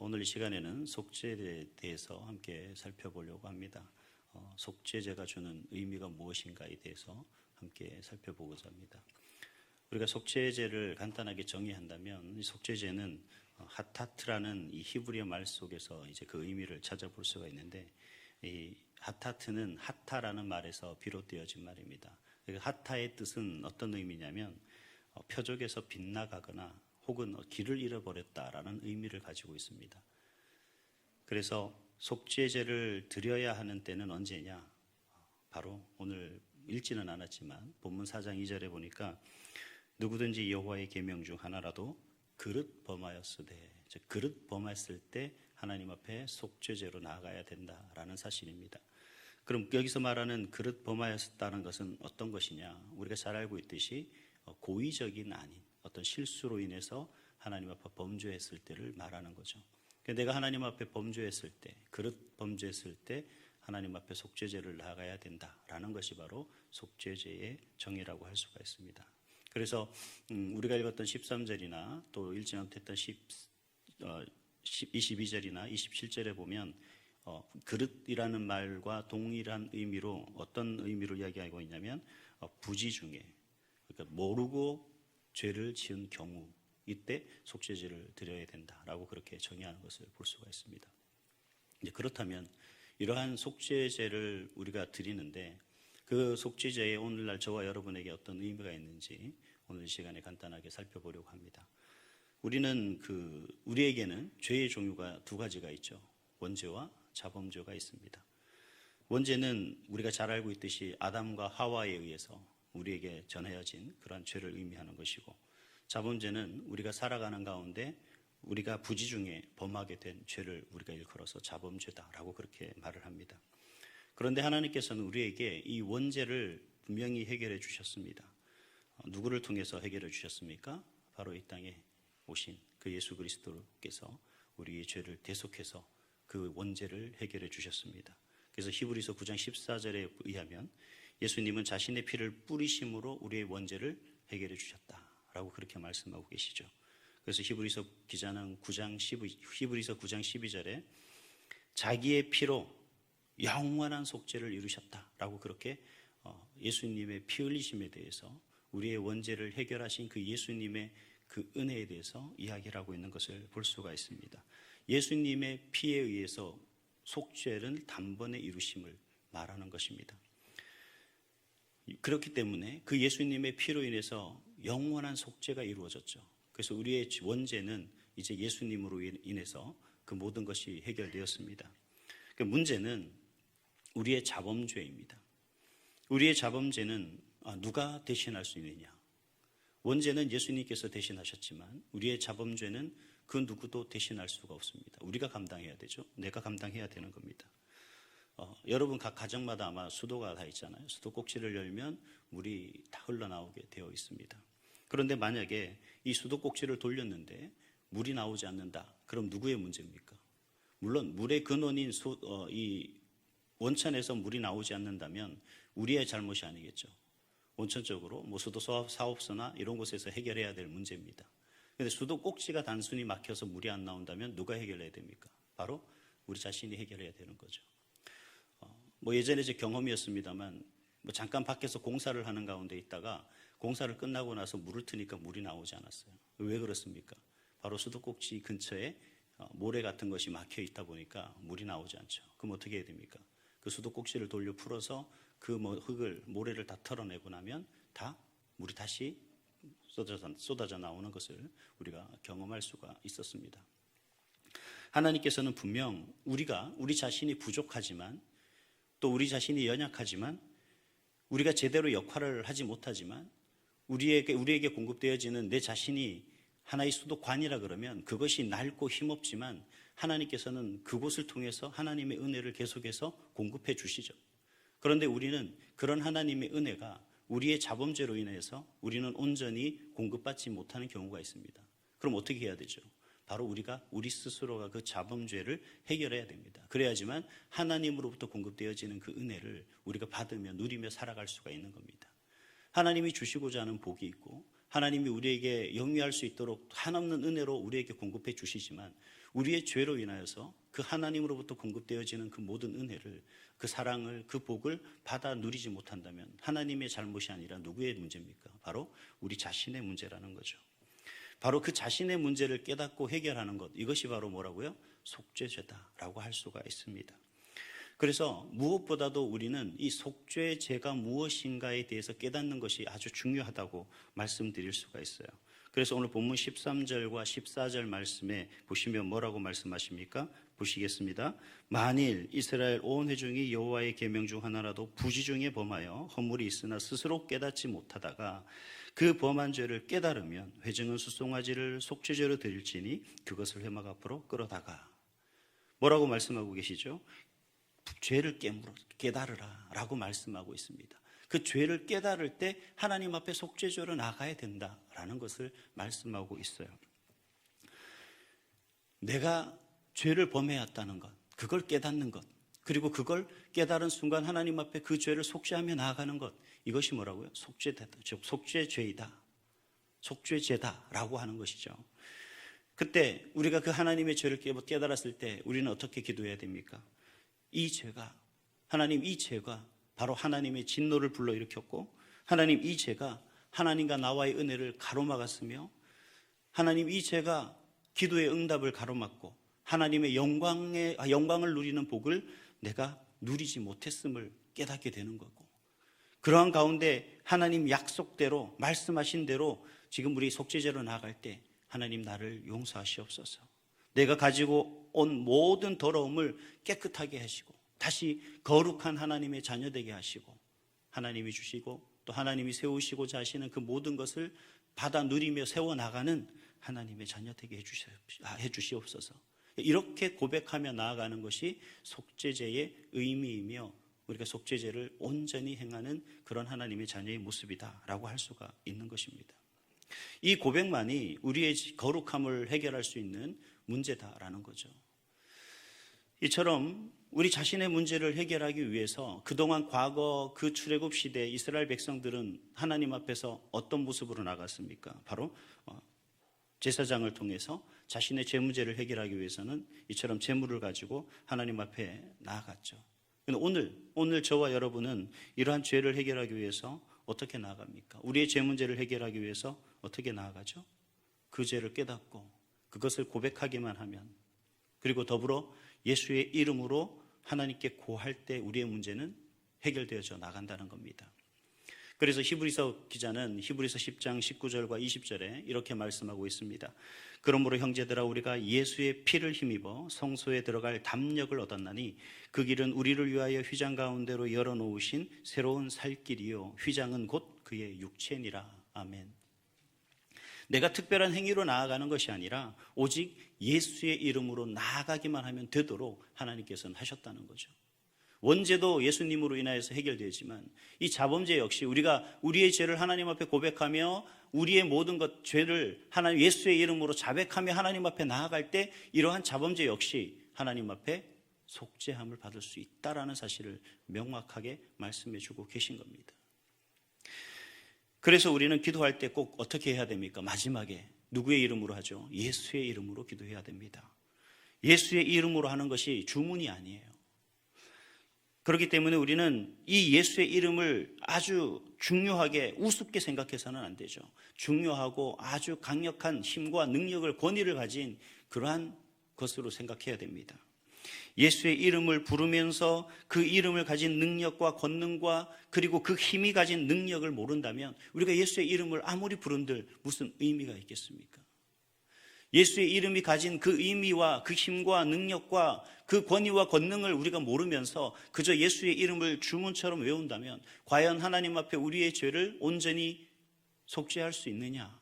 오늘 이 시간에는 속죄에 대해서 함께 살펴보려고 합니다. 속죄제가 주는 의미가 무엇인가에 대해서 함께 살펴보고자 합니다. 우리가 속죄제를 간단하게 정의한다면 이 속죄제는 하타트라는 이 히브리어 말 속에서 이제 그 의미를 찾아볼 수가 있는데, 이 하타트는 하타라는 말에서 비롯되어진 말입니다. 하타의 뜻은 어떤 의미냐면 표적에서 빗나가거나 혹은 길을 잃어버렸다라는 의미를 가지고 있습니다. 그래서 속죄제를 드려야 하는 때는 언제냐? 바로 오늘 읽지는 않았지만 본문 4장 2절에 보니까 누구든지 여호와의 계명 중 하나라도 그릇 범하였으되, 즉 그릇 범했을 때 하나님 앞에 속죄제로 나아가야 된다라는 사실입니다. 그럼 여기서 말하는 그릇 범하였다는 것은 어떤 것이냐? 우리가 잘 알고 있듯이 고의적인 아닌 어떤 실수로 인해서 하나님 앞에 범죄했을 때를 말하는 거죠. 내가 하나님 앞에 범죄했을 때, 그릇 범죄했을 때 하나님 앞에 속죄제를 나가야 된다라는 것이 바로 속죄제의 정의라고 할 수가 있습니다. 그래서 우리가 읽었던 13절이나 또 읽지 못했던 22절이나 27절에 보면 그릇이라는 말과 동일한 의미로 어떤 의미로 이야기하고 있냐면 부지 중에, 그러니까 모르고 죄를 지은 경우 이때 속죄제를 드려야 된다라고 그렇게 정의하는 것을 볼 수가 있습니다. 이제 그렇다면 이러한 속죄제를 우리가 드리는데 그 속죄제에 오늘날 저와 여러분에게 어떤 의미가 있는지 오늘 이 시간에 간단하게 살펴보려고 합니다. 우리에게는 죄의 종류가 두 가지가 있죠. 원죄와 자범죄가 있습니다. 원죄는 우리가 잘 알고 있듯이 아담과 하와에 의해서 우리에게 전해진 그러한 죄를 의미하는 것이고, 자범죄는 우리가 살아가는 가운데 우리가 부지 중에 범하게 된 죄를 우리가 일컬어서 자범죄다라고 그렇게 말을 합니다. 그런데 하나님께서는 우리에게 이 원죄를 분명히 해결해 주셨습니다. 누구를 통해서 해결해 주셨습니까? 바로 이 땅에 오신 그 예수 그리스도께서 우리의 죄를 대속해서 그 원죄를 해결해 주셨습니다. 그래서 히브리서 9장 14절에 의하면 예수님은 자신의 피를 뿌리심으로 우리의 원죄를 해결해 주셨다라고 그렇게 말씀하고 계시죠. 그래서 히브리서 9장 12절에 자기의 피로 영원한 속죄를 이루셨다라고 그렇게 예수님의 피 흘리심에 대해서 우리의 원죄를 해결하신 그 예수님의 그 은혜에 대해서 이야기를 하고 있는 것을 볼 수가 있습니다. 예수님의 피에 의해서 속죄를 단번에 이루심을 말하는 것입니다. 그렇기 때문에 그 예수님의 피로 인해서 영원한 속죄가 이루어졌죠. 그래서 우리의 원죄는 이제 예수님으로 인해서 그 모든 것이 해결되었습니다. 그 문제는 우리의 자범죄입니다. 우리의 자범죄는 누가 대신할 수 있느냐? 원죄는 예수님께서 대신하셨지만 우리의 자범죄는 그 누구도 대신할 수가 없습니다. 우리가 감당해야 되죠. 내가 감당해야 되는 겁니다. 여러분 각 가정마다 아마 수도가 다 있잖아요. 수도 꼭지를 열면 물이 다 흘러나오게 되어 있습니다. 그런데 만약에 이 수도 꼭지를 돌렸는데 물이 나오지 않는다. 그럼 누구의 문제입니까? 물론 물의 근원인 이 원천에서 물이 나오지 않는다면 우리의 잘못이 아니겠죠. 원천적으로 수도 사업소나 이런 곳에서 해결해야 될 문제입니다. 그런데 수도 꼭지가 단순히 막혀서 물이 안 나온다면 누가 해결해야 됩니까? 바로 우리 자신이 해결해야 되는 거죠. 예전에 제 경험이었습니다만 잠깐 밖에서 공사를 하는 가운데 있다가 공사를 끝나고 나서 물을 트니까 물이 나오지 않았어요. 왜 그렇습니까? 바로 수도 꼭지 근처에 모래 같은 것이 막혀 있다 보니까 물이 나오지 않죠. 그럼 어떻게 해야 됩니까? 그 수도 꼭지를 돌려 풀어서 그 모래를 다 털어내고 나면 물이 다시 쏟아져 나오는 것을 우리가 경험할 수가 있었습니다. 하나님께서는 분명 우리 자신이 부족하지만 또 우리 자신이 연약하지만 우리가 제대로 역할을 하지 못하지만 우리에게 공급되어지는 내 자신이 하나의 수도관이라 그러면 그것이 낡고 힘없지만 하나님께서는 그곳을 통해서 하나님의 은혜를 계속해서 공급해 주시죠. 그런데 우리는 그런 하나님의 은혜가 우리의 자범죄로 인해서 우리는 온전히 공급받지 못하는 경우가 있습니다. 그럼 어떻게 해야 되죠? 바로 우리 스스로가 그 자범죄를 해결해야 됩니다. 그래야지만 하나님으로부터 공급되어지는 그 은혜를 우리가 받으며 누리며 살아갈 수가 있는 겁니다. 하나님이 주시고자 하는 복이 있고 하나님이 우리에게 영위할 수 있도록 한없는 은혜로 우리에게 공급해 주시지만 우리의 죄로 인하여서 그 하나님으로부터 공급되어지는 그 모든 은혜를, 그 사랑을, 그 복을 받아 누리지 못한다면 하나님의 잘못이 아니라 누구의 문제입니까? 바로 우리 자신의 문제라는 거죠. 바로 그 자신의 문제를 깨닫고 해결하는 것, 이것이 바로 뭐라고요? 속죄죄다라고 할 수가 있습니다. 그래서 무엇보다도 우리는 이 속죄죄가 무엇인가에 대해서 깨닫는 것이 아주 중요하다고 말씀드릴 수가 있어요. 그래서 오늘 본문 13절과 14절 말씀에 보시면 뭐라고 말씀하십니까? 보시겠습니다. 만일 이스라엘 온 회중이 여호와의 계명 중 하나라도 부지 중에 범하여 허물이 있으나 스스로 깨닫지 못하다가 그 범한 죄를 깨달으면 회중은 수송아지를 속죄죄로 드릴지니 그것을 회막 앞으로 끌어다가. 뭐라고 말씀하고 계시죠? 죄를 깨달으라 라고 말씀하고 있습니다. 그 죄를 깨달을 때 하나님 앞에 속죄죄로 나가야 된다라는 것을 말씀하고 있어요. 내가 죄를 범해왔다는 것, 그걸 깨닫는 것, 그리고 그걸 깨달은 순간 하나님 앞에 그 죄를 속죄하며 나아가는 것, 이것이 뭐라고요? 속죄죄이다, 속죄죄다라고 하는 것이죠. 그때 우리가 그 하나님의 죄를 깨달았을 때 우리는 어떻게 기도해야 됩니까? 이 죄가, 하나님, 이 죄가 바로 하나님의 진노를 불러일으켰고, 하나님, 이 죄가 하나님과 나와의 은혜를 가로막았으며, 하나님, 이 죄가 기도의 응답을 가로막고 하나님의 영광을 누리는 복을 내가 누리지 못했음을 깨닫게 되는 거고, 그러한 가운데 하나님 약속대로, 말씀하신 대로 지금 우리 속죄제로 나아갈 때 하나님, 나를 용서하시옵소서, 내가 가지고 온 모든 더러움을 깨끗하게 하시고 다시 거룩한 하나님의 자녀 되게 하시고, 하나님이 주시고 또 하나님이 세우시고자 하시는 그 모든 것을 받아 누리며 세워나가는 하나님의 자녀 되게 해주시옵소서. 이렇게 고백하며 나아가는 것이 속죄제의 의미이며 우리가 속죄제를 온전히 행하는 그런 하나님의 자녀의 모습이다라고 할 수가 있는 것입니다. 이 고백만이 우리의 거룩함을 해결할 수 있는 문제다라는 거죠. 이처럼 우리 자신의 문제를 해결하기 위해서 그동안 과거 그 출애굽 시대 이스라엘 백성들은 하나님 앞에서 어떤 모습으로 나갔습니까? 바로 제사장을 통해서 자신의 죄 문제를 해결하기 위해서는 이처럼 제물을 가지고 하나님 앞에 나아갔죠. 근데 오늘 저와 여러분은 이러한 죄를 해결하기 위해서 어떻게 나아갑니까? 우리의 죄 문제를 해결하기 위해서 어떻게 나아가죠? 그 죄를 깨닫고 그것을 고백하기만 하면, 그리고 더불어 예수의 이름으로 하나님께 고할 때 우리의 문제는 해결되어져 나간다는 겁니다. 그래서 히브리서 기자는 히브리서 10장 19절과 20절에 이렇게 말씀하고 있습니다. 그러므로 형제들아, 우리가 예수의 피를 힘입어 성소에 들어갈 담력을 얻었나니 그 길은 우리를 위하여 휘장 가운데로 열어놓으신 새로운 살 길이요 휘장은 곧 그의 육체니라. 아멘. 내가 특별한 행위로 나아가는 것이 아니라 오직 예수의 이름으로 나아가기만 하면 되도록 하나님께서는 하셨다는 거죠. 원죄도 예수님으로 인하여서 해결되지만 이 자범죄 역시 우리가 우리의 죄를 하나님 앞에 고백하며 우리의 모든 것 죄를 하나님 예수의 이름으로 자백하며 하나님 앞에 나아갈 때 이러한 자범죄 역시 하나님 앞에 속죄함을 받을 수 있다라는 사실을 명확하게 말씀해 주고 계신 겁니다. 그래서 우리는 기도할 때 꼭 어떻게 해야 됩니까? 마지막에 누구의 이름으로 하죠? 예수의 이름으로 기도해야 됩니다. 예수의 이름으로 하는 것이 주문이 아니에요. 그렇기 때문에 우리는 이 예수의 이름을 아주 중요하게 우습게 생각해서는 안 되죠. 중요하고 아주 강력한 힘과 능력을, 권위를 가진 그러한 것으로 생각해야 됩니다. 예수의 이름을 부르면서 그 이름을 가진 능력과 권능과 그리고 그 힘이 가진 능력을 모른다면 우리가 예수의 이름을 아무리 부른들 무슨 의미가 있겠습니까? 예수의 이름이 가진 그 의미와 그 힘과 능력과 그 권위와 권능을 우리가 모르면서 그저 예수의 이름을 주문처럼 외운다면 과연 하나님 앞에 우리의 죄를 온전히 속죄할 수 있느냐?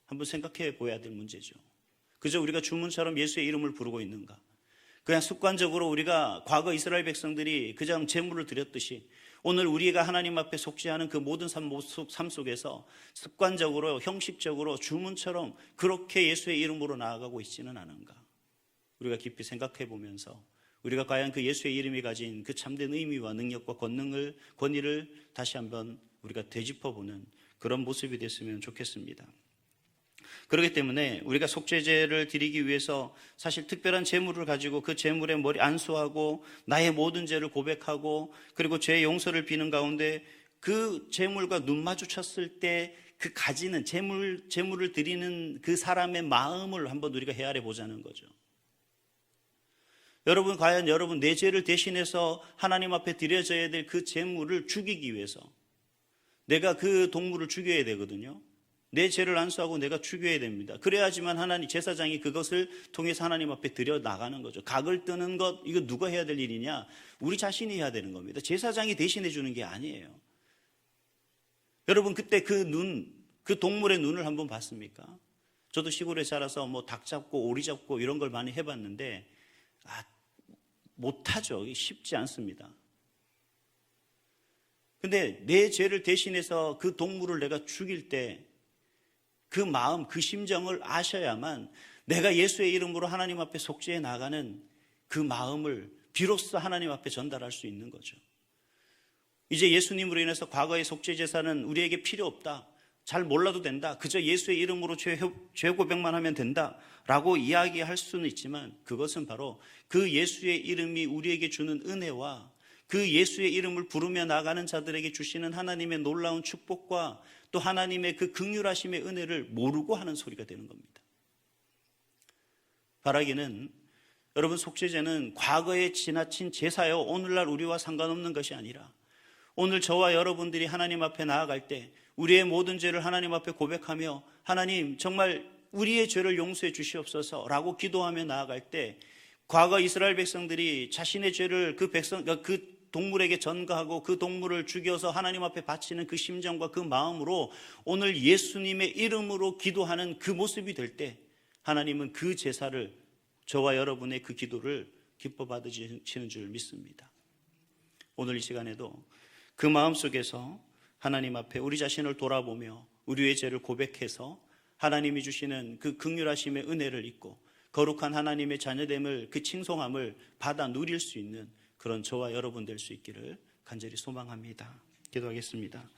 한번 생각해 보아야 될 문제죠. 그저 우리가 주문처럼 예수의 이름을 부르고 있는가? 그냥 습관적으로 우리가 과거 이스라엘 백성들이 그냥 제물을 드렸듯이 오늘 우리가 하나님 앞에 속죄하는 그 모든 삶 속에서 습관적으로 형식적으로 주문처럼 그렇게 예수의 이름으로 나아가고 있지는 않은가? 우리가 깊이 생각해 보면서 우리가 과연 그 예수의 이름이 가진 그 참된 의미와 능력과 권위를 다시 한번 우리가 되짚어보는 그런 모습이 됐으면 좋겠습니다. 그렇기 때문에 우리가 속죄제를 드리기 위해서 사실 특별한 제물을 가지고 그 제물에 머리 안수하고 나의 모든 죄를 고백하고 그리고 죄 용서를 비는 가운데 그 제물과 눈 마주쳤을 때 그 가지는 제물을 드리는 그 사람의 마음을 한번 우리가 헤아려 보자는 거죠. 여러분, 과연 여러분 내 죄를 대신해서 하나님 앞에 드려져야 될 그 제물을 죽이기 위해서 내가 그 동물을 죽여야 되거든요. 내 죄를 안수하고 내가 죽여야 됩니다. 그래야지만 하나님 제사장이 그것을 통해서 하나님 앞에 드려 나가는 거죠. 각을 뜨는 것, 이거 누가 해야 될 일이냐? 우리 자신이 해야 되는 겁니다. 제사장이 대신해 주는 게 아니에요. 여러분, 그때 그 동물의 눈을 한번 봤습니까? 저도 시골에 자라서 뭐 닭 잡고 오리 잡고 이런 걸 많이 해봤는데 못하죠. 쉽지 않습니다. 근데 내 죄를 대신해서 그 동물을 내가 죽일 때 그 마음, 그 심정을 아셔야만 내가 예수의 이름으로 하나님 앞에 속죄해 나가는 그 마음을 비로소 하나님 앞에 전달할 수 있는 거죠. 이제 예수님으로 인해서 과거의 속죄 제사는 우리에게 필요 없다. 잘 몰라도 된다. 그저 예수의 이름으로 죄 고백만 하면 된다라고 이야기할 수는 있지만 그것은 바로 그 예수의 이름이 우리에게 주는 은혜와 그 예수의 이름을 부르며 나가는 자들에게 주시는 하나님의 놀라운 축복과 또 하나님의 그 긍휼하심의 은혜를 모르고 하는 소리가 되는 겁니다. 바라기는 여러분, 속죄제는 과거에 지나친 제사요 오늘날 우리와 상관없는 것이 아니라 오늘 저와 여러분들이 하나님 앞에 나아갈 때 우리의 모든 죄를 하나님 앞에 고백하며 하나님 정말 우리의 죄를 용서해 주시옵소서라고 기도하며 나아갈 때 과거 이스라엘 백성들이 자신의 죄를 그 동물에게 전가하고 그 동물을 죽여서 하나님 앞에 바치는 그 심정과 그 마음으로 오늘 예수님의 이름으로 기도하는 그 모습이 될 때 하나님은 그 제사를 저와 여러분의 그 기도를 기뻐 받으시는 줄 믿습니다. 오늘 이 시간에도 그 마음 속에서 하나님 앞에 우리 자신을 돌아보며 우리의 죄를 고백해서 하나님이 주시는 그 긍휼하심의 은혜를 잊고 거룩한 하나님의 자녀됨을 그 칭송함을 받아 누릴 수 있는 그런 저와 여러분 될 수 있기를 간절히 소망합니다. 기도하겠습니다.